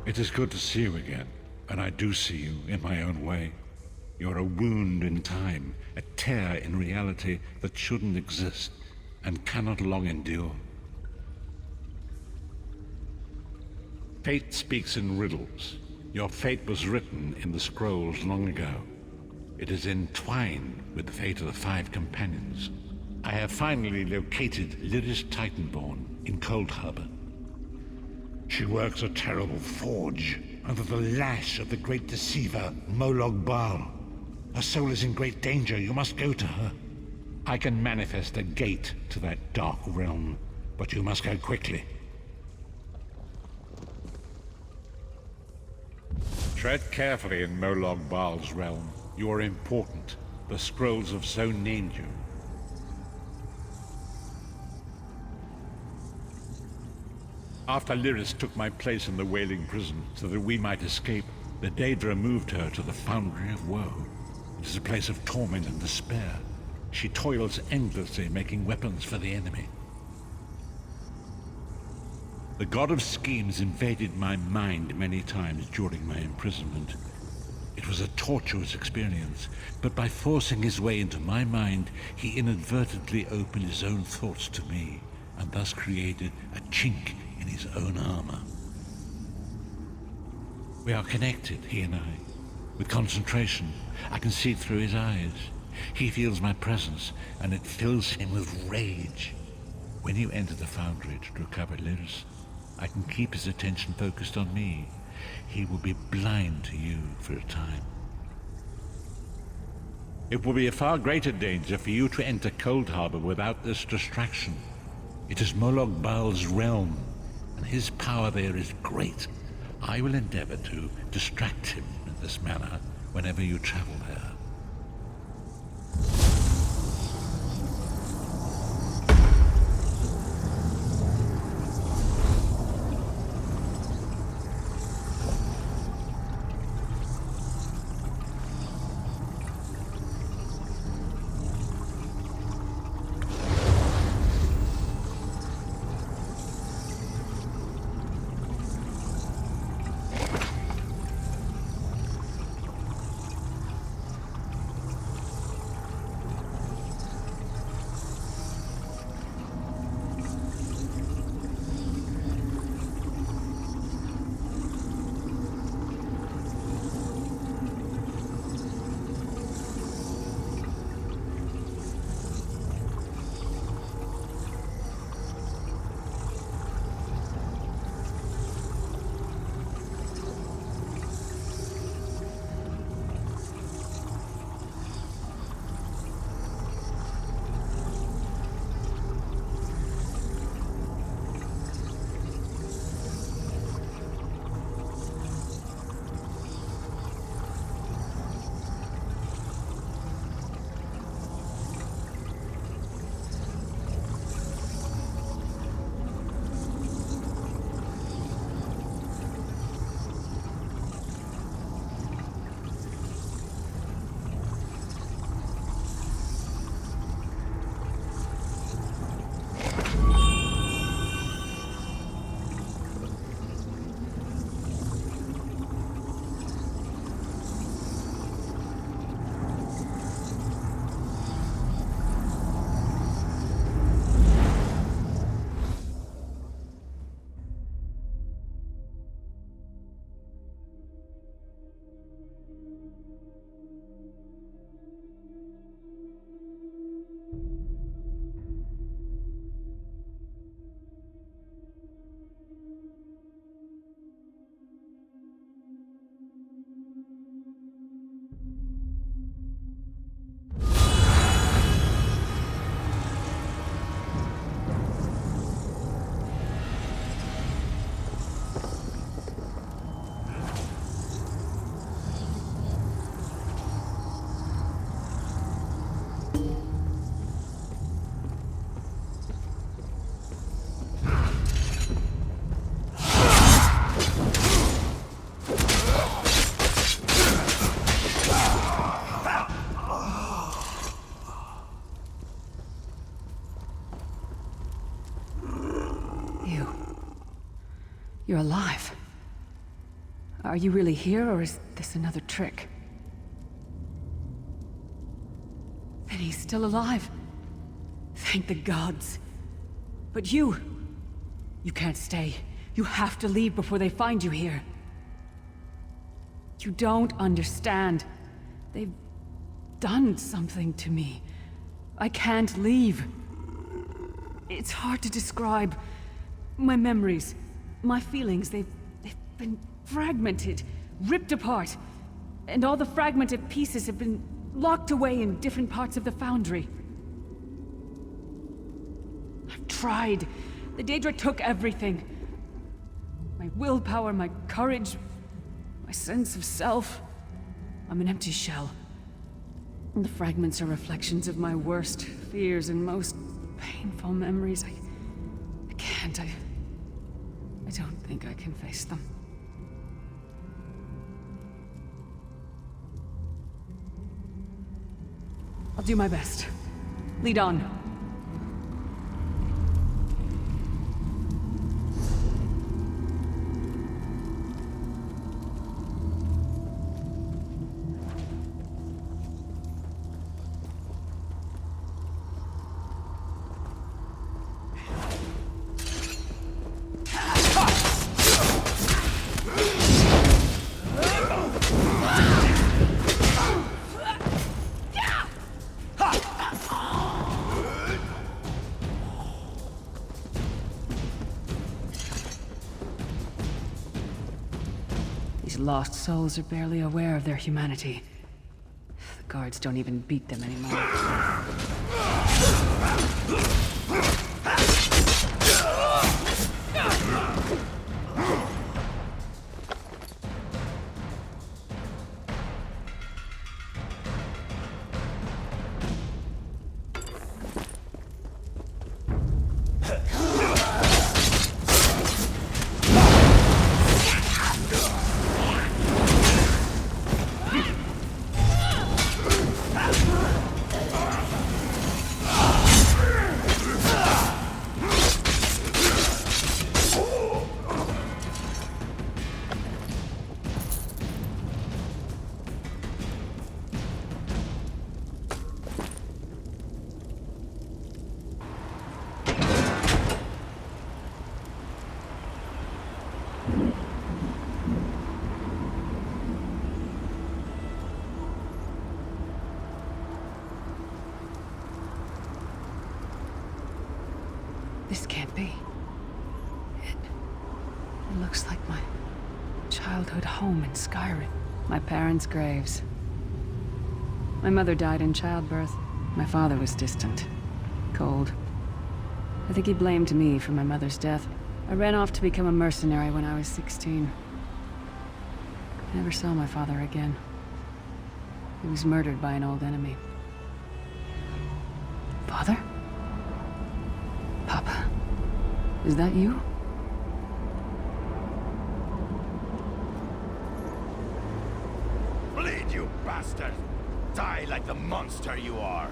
It is good to see you again, and I do see you in my own way. You're a wound in time, a tear in reality that shouldn't exist and cannot long endure. Fate speaks in riddles. Your fate was written in the scrolls long ago. It is entwined with the fate of the 5 companions. I have finally located Lyris Titanborn in Cold Harbor. She works a terrible forge under the lash of the great deceiver, Molag Bal. Her soul is in great danger. You must go to her. I can manifest a gate to that dark realm, but you must go quickly. Tread carefully in Molag Bal's realm. You are important. The scrolls have so named you. After Lyris took my place in the Wailing Prison so that we might escape, the Daedra moved her to the Foundry of Woe. It is a place of torment and despair. She toils endlessly making weapons for the enemy. The God of Schemes invaded my mind many times during my imprisonment. It was a tortuous experience, but by forcing his way into my mind, he inadvertently opened his own thoughts to me, and thus created a chink in his own armor. We are connected, he and I. With concentration, I can see through his eyes. He feels my presence, and it fills him with rage. When you enter the Foundry to recover Lyris, I can keep his attention focused on me. He will be blind to you for a time. It will be a far greater danger for you to enter Cold Harbor without this distraction. It is Molag Bal's realm, and his power there is great. I will endeavor to distract him in this manner whenever you travel there. You're alive. Are you really here, or is this another trick? Then he's still alive. Thank the gods. But you can't stay. You have to leave before they find you here. You don't understand. They've done something to me. I can't leave. It's hard to describe. My memories, my feelings, they've been fragmented, ripped apart. And all the fragmented pieces have been locked away in different parts of the Foundry. I've tried. The Daedra took everything. My willpower, my courage, my sense of self. I'm an empty shell. And the fragments are reflections of my worst fears and most painful memories. I can't. I don't think I can face them. I'll do my best. Lead on. Lost souls are barely aware of their humanity. The guards don't even beat them anymore. This can't be. It looks like my childhood home in Skyrim. My parents' graves. My mother died in childbirth. My father was distant. Cold. I think he blamed me for my mother's death. I ran off to become a mercenary when I was 16. I never saw my father again. He was murdered by an old enemy. Father? Papa? Is that you? Bleed, you bastard! Die like the monster you are!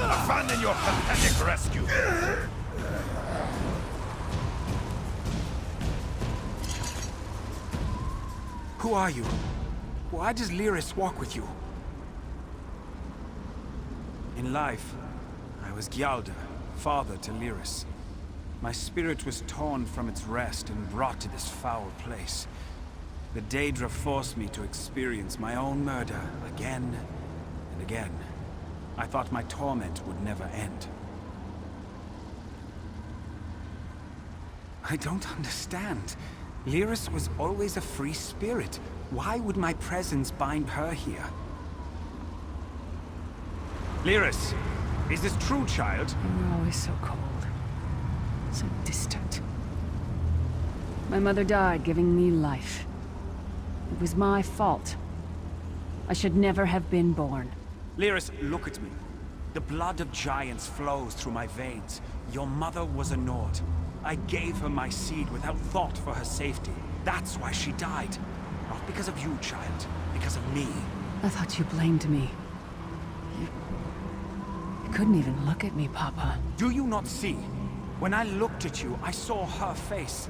Abandon your pathetic rescue! Who are you? Why does Lyris walk with you? In life, I was Gyalda, father to Lyris. My spirit was torn from its rest and brought to this foul place. The Daedra forced me to experience my own murder again and again. I thought my torment would never end. I don't understand. Lyris was always a free spirit. Why would my presence bind her here? Lyris, is this true, child? You were always so cold. So distant. My mother died, giving me life. It was my fault. I should never have been born. Lyris, look at me. The blood of giants flows through my veins. Your mother was a Nord. I gave her my seed without thought for her safety. That's why she died. Not because of you, child. Because of me. I thought you blamed me. You couldn't even look at me, Papa. Do you not see? When I looked at you, I saw her face.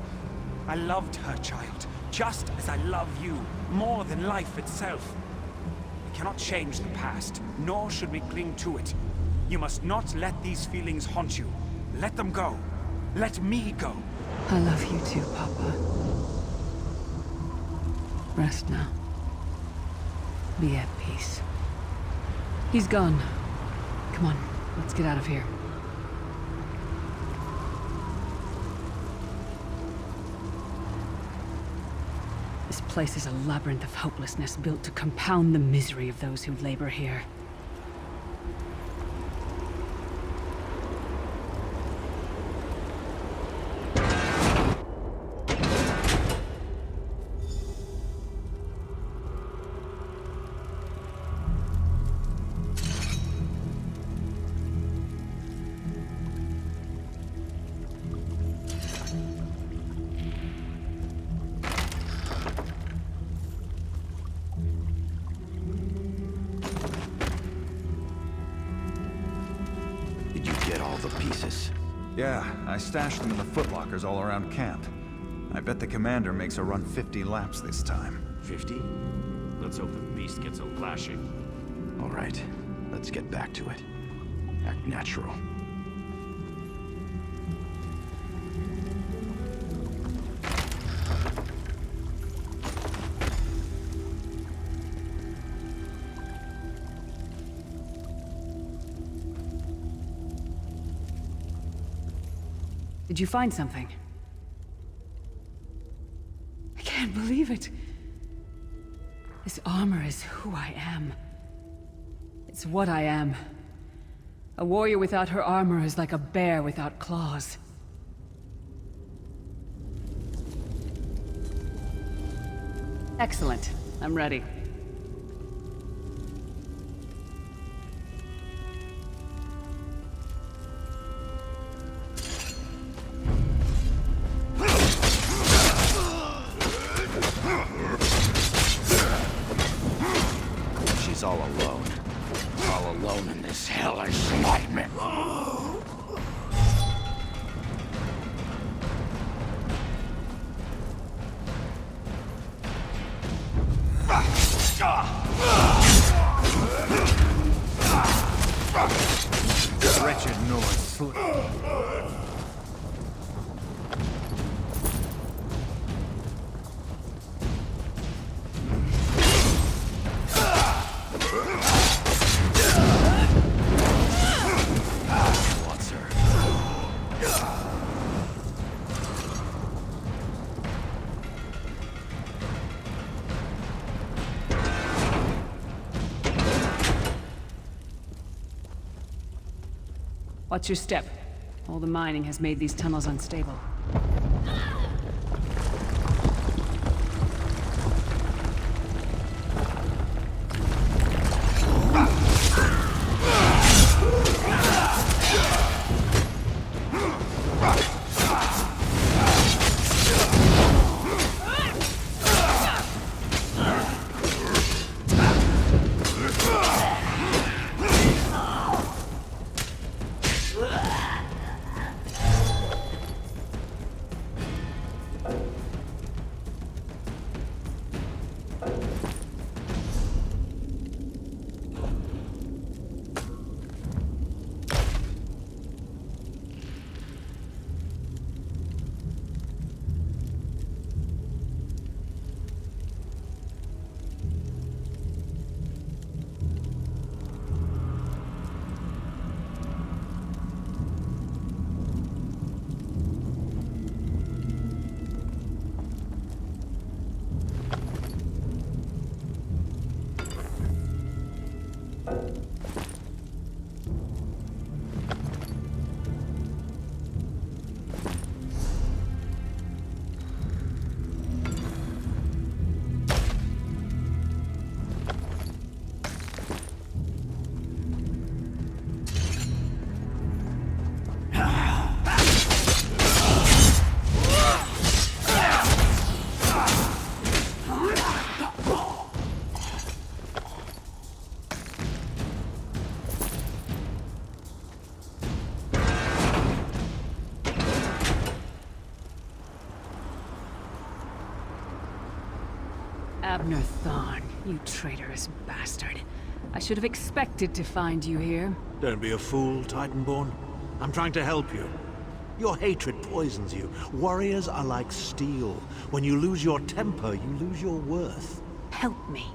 I loved her, child. Just as I love you. More than life itself. We cannot change the past, nor should we cling to it. You must not let these feelings haunt you. Let them go. Let me go. I love you too, Papa. Rest now. Be at peace. He's gone. Come on, let's get out of here. This place is a labyrinth of hopelessness built to compound the misery of those who labor here. Did you get all the pieces? Yeah, I stashed them in the footlockers all around camp. I bet the commander makes her run 50 laps this time. 50? Let's hope the beast gets a lashing. All right, let's get back to it. Act natural. Did you find something? I can't believe it. This armor is who I am. It's what I am. A warrior without her armor is like a bear without claws. Excellent. I'm ready. She's all alone. All alone in this hellish nightmare. Wretched Norse. What's her? Watch your step. All the mining has made these tunnels unstable. Abner Thorn, you traitorous bastard. I should have expected to find you here. Don't be a fool, Titanborn. I'm trying to help you. Your hatred poisons you. Warriors are like steel. When you lose your temper, you lose your worth. Help me.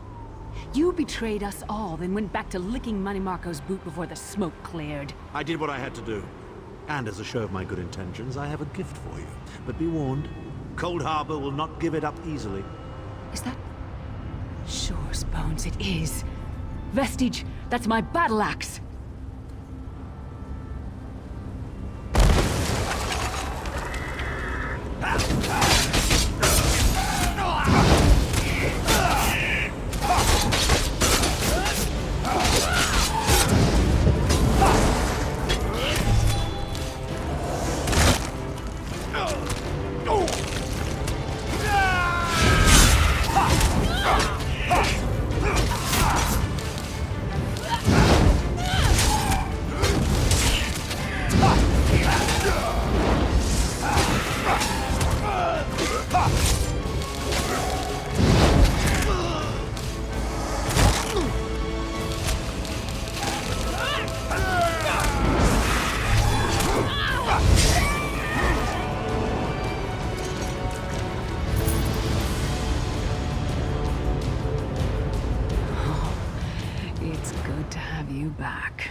You betrayed us all, then went back to licking Manny Marco's boot before the smoke cleared. I did what I had to do. And as a show of my good intentions, I have a gift for you. But be warned, Cold Harbor will not give it up easily. Is that... Sure, Bones, it is. Vestige, that's my battle axe! It's good to have you back.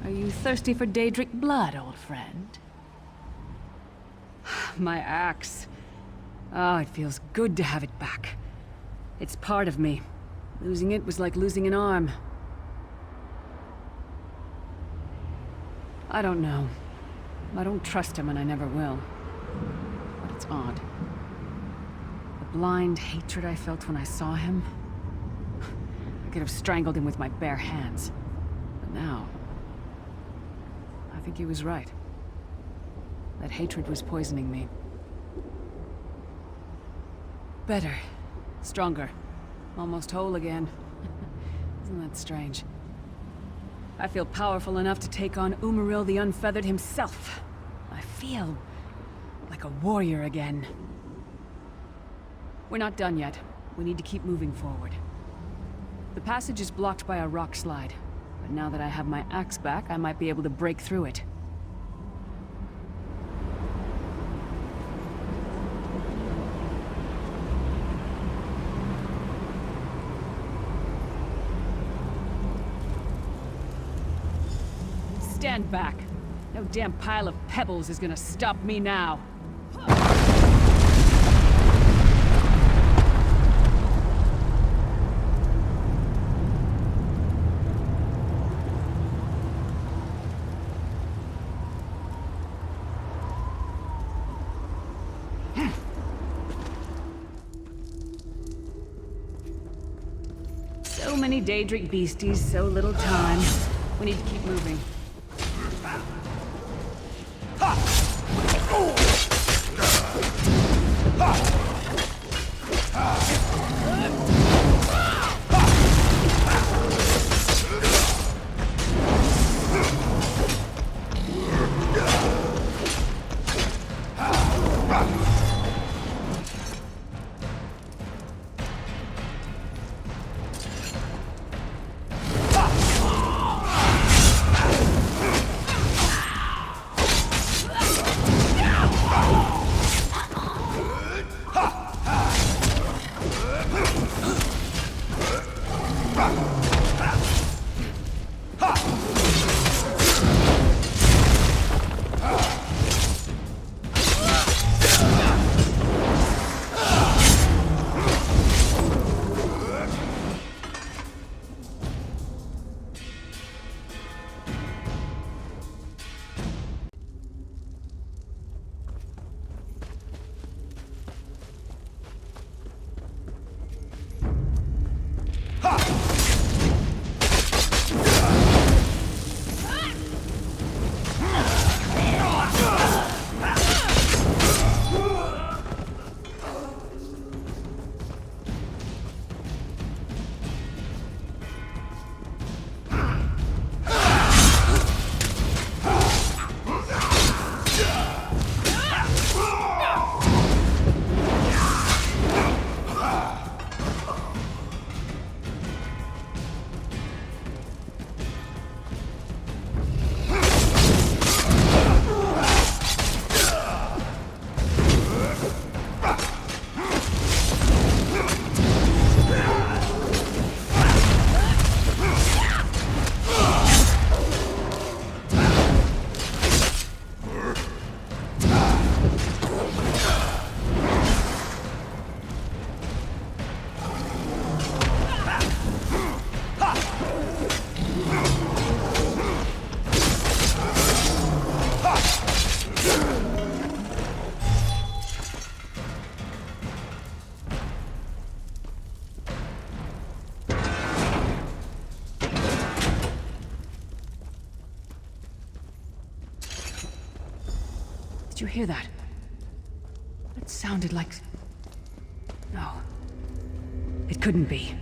Are you thirsty for Daedric blood, old friend? My axe. Oh, it feels good to have it back. It's part of me. Losing it was like losing an arm. I don't know. I don't trust him and I never will. But it's odd. The blind hatred I felt when I saw him... I could have strangled him with my bare hands. But now... I think he was right. That hatred was poisoning me. Better. Stronger. Almost whole again. Isn't that strange? I feel powerful enough to take on Umaril the Unfeathered himself. I feel... like a warrior again. We're not done yet. We need to keep moving forward. The passage is blocked by a rock slide, but now that I have my axe back, I might be able to break through it. Stand back. No damn pile of pebbles is gonna stop me now. So many Daedric beasties, so little time. We need to keep moving. you hear that? It sounded like... No. It couldn't be.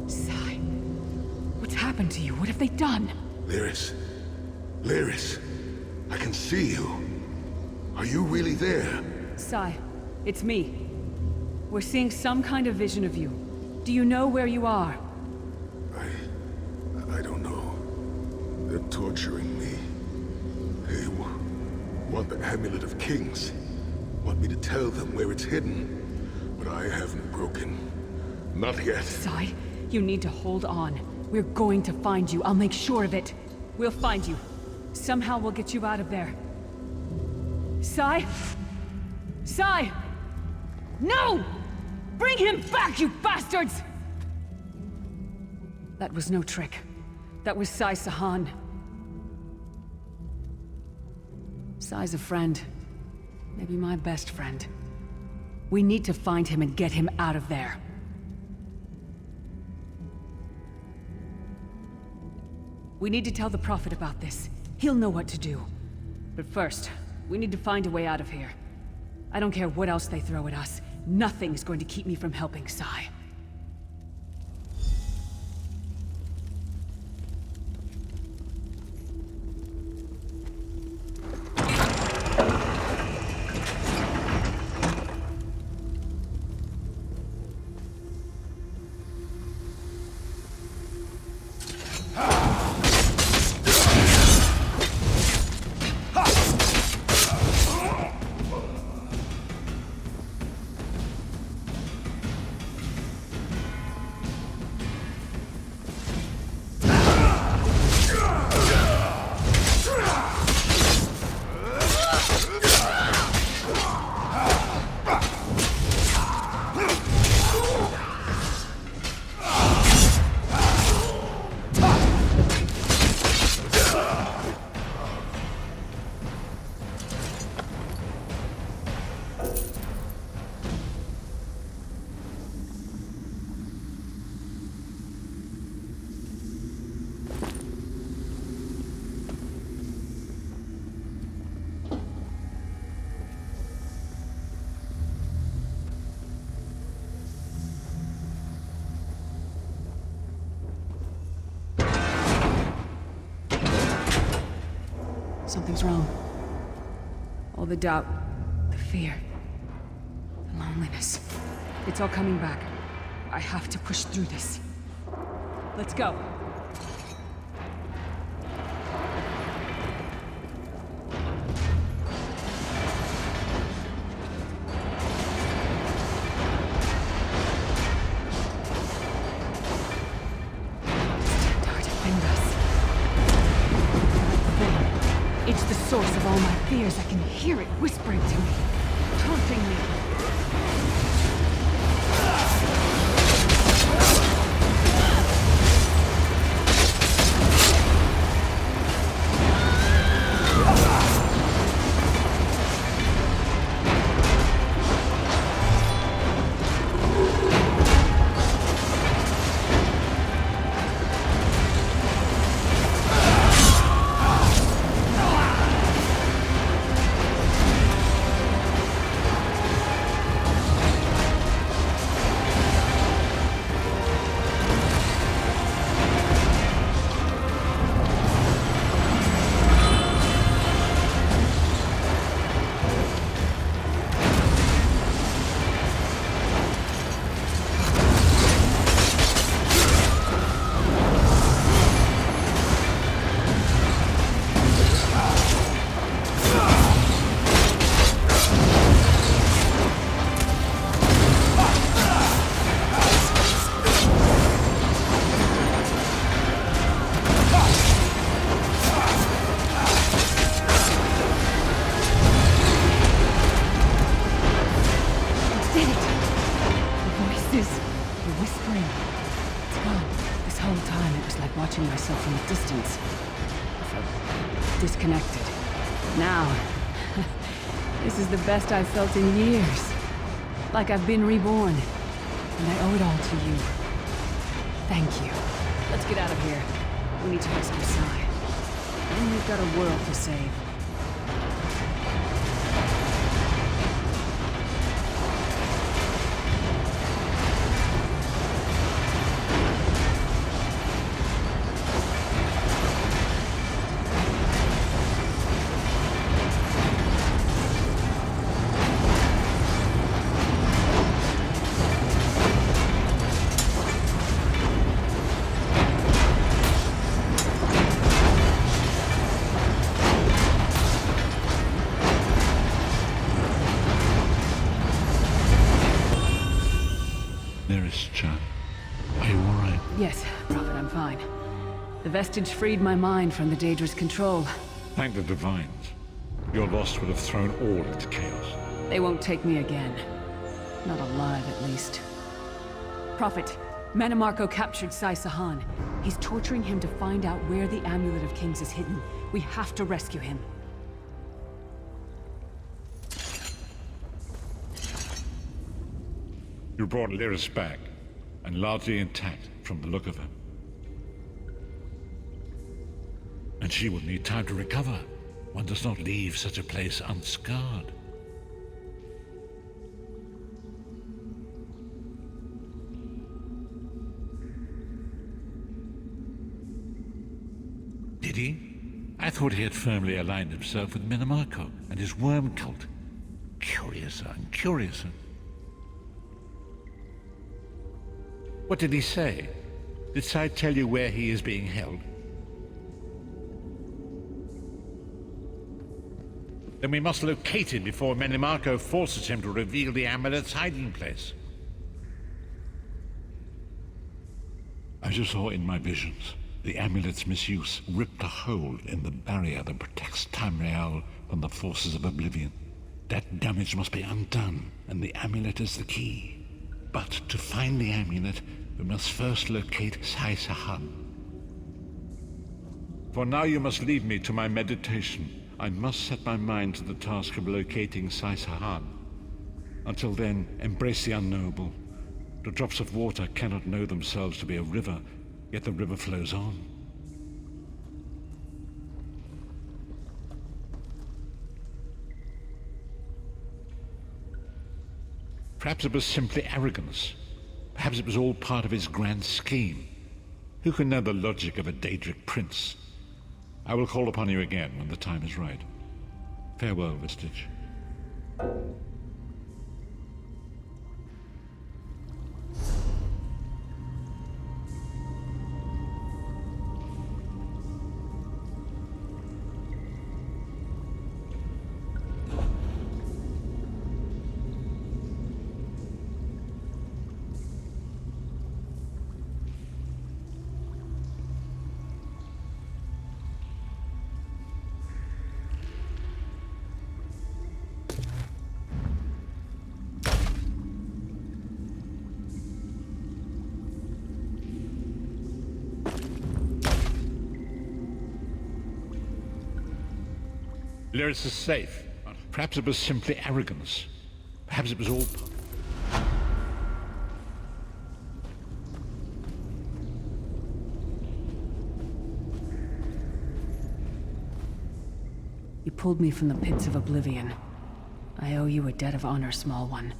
Sai. What's happened to you? What have they done? Lyris. Lyris. I can see you. Are you really there? Sai, it's me. We're seeing some kind of vision of you. Do you know where you are? I don't know. They're torturing me. They want the Amulet of Kings. Want me to tell them where it's hidden. But I haven't broken. Not yet. Sai, you need to hold on. We're going to find you. I'll make sure of it. We'll find you. Somehow we'll get you out of there. Sai? Sai! No! Bring him back, you bastards! That was no trick. That was Sai Sahan. Sai's a friend. Maybe my best friend. We need to find him and get him out of there. We need to tell the Prophet about this. He'll know what to do. But first, we need to find a way out of here. I don't care what else they throw at us. Nothing's going to keep me from helping Sai. Something's wrong. All the doubt, the fear, the loneliness. It's all coming back. I have to push through this. Let's go. It's the source of all my fears. I can hear it whispering to me, taunting me. Watching myself from a distance. I felt disconnected. Now, this is the best I've felt in years. Like I've been reborn. And I owe it all to you. Thank you. Let's get out of here. We need to rescue Sai. And we've got a world to save. Yes, Prophet, I'm fine. The vestige freed my mind from the Daedra's control. Thank the Divines. Your loss would have thrown all into chaos. They won't take me again. Not alive, at least. Prophet, Manimarco captured Sai Sahan. He's torturing him to find out where the Amulet of Kings is hidden. We have to rescue him. You brought Lyris back, and largely intact from the look of her. And she will need time to recover. One does not leave such a place unscarred. Did he? I thought he had firmly aligned himself with Manimarco and his worm cult. Curiouser and curiouser. What did he say? Did Sai tell you where he is being held? Then we must locate him before Manimarco forces him to reveal the amulet's hiding place. As you saw in my visions, the amulet's misuse ripped a hole in the barrier that protects Tamriel from the forces of oblivion. That damage must be undone, and the amulet is the key. But to find the amulet, we must first locate Sai Sahan. For now you must leave me to my meditation. I must set my mind to the task of locating Sai Sahan. Until then, embrace the unknowable. The drops of water cannot know themselves to be a river, yet the river flows on. Perhaps it was simply arrogance. Perhaps it was all part of his grand scheme. Who can know the logic of a Daedric prince? I will call upon you again when the time is right. Farewell, Vestige. Lyris is safe. Perhaps it was simply arrogance. Perhaps it was all... You pulled me from the pits of oblivion. I owe you a debt of honor, small one.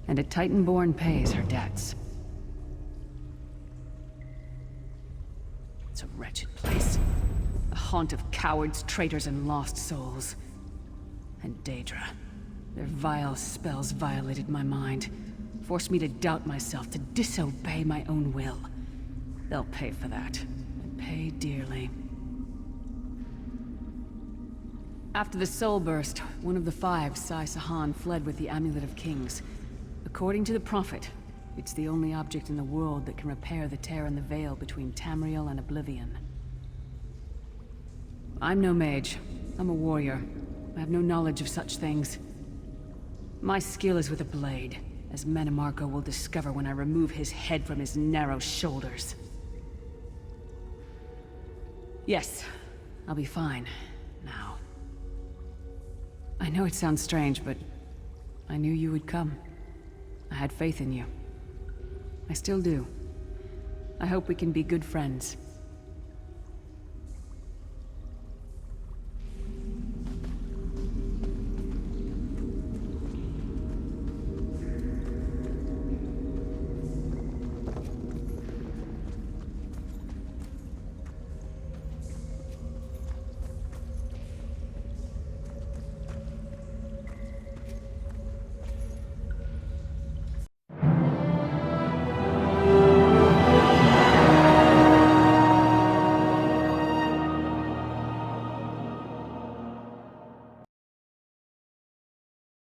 And a Titanborn pays her debts. It's a wretched place. A haunt of cowards, traitors, and lost souls. And Daedra. Their vile spells violated my mind. Forced me to doubt myself, to disobey my own will. They'll pay for that. And pay dearly. After the Soul Burst, one of the five, Sai Sahan, fled with the Amulet of Kings. According to the Prophet, it's the only object in the world that can repair the tear in the veil between Tamriel and Oblivion. I'm no mage. I'm a warrior. I have no knowledge of such things. My skill is with a blade, as Manimarco will discover when I remove his head from his narrow shoulders. Yes, I'll be fine, now. I know it sounds strange, but I knew you would come. I had faith in you. I still do. I hope we can be good friends.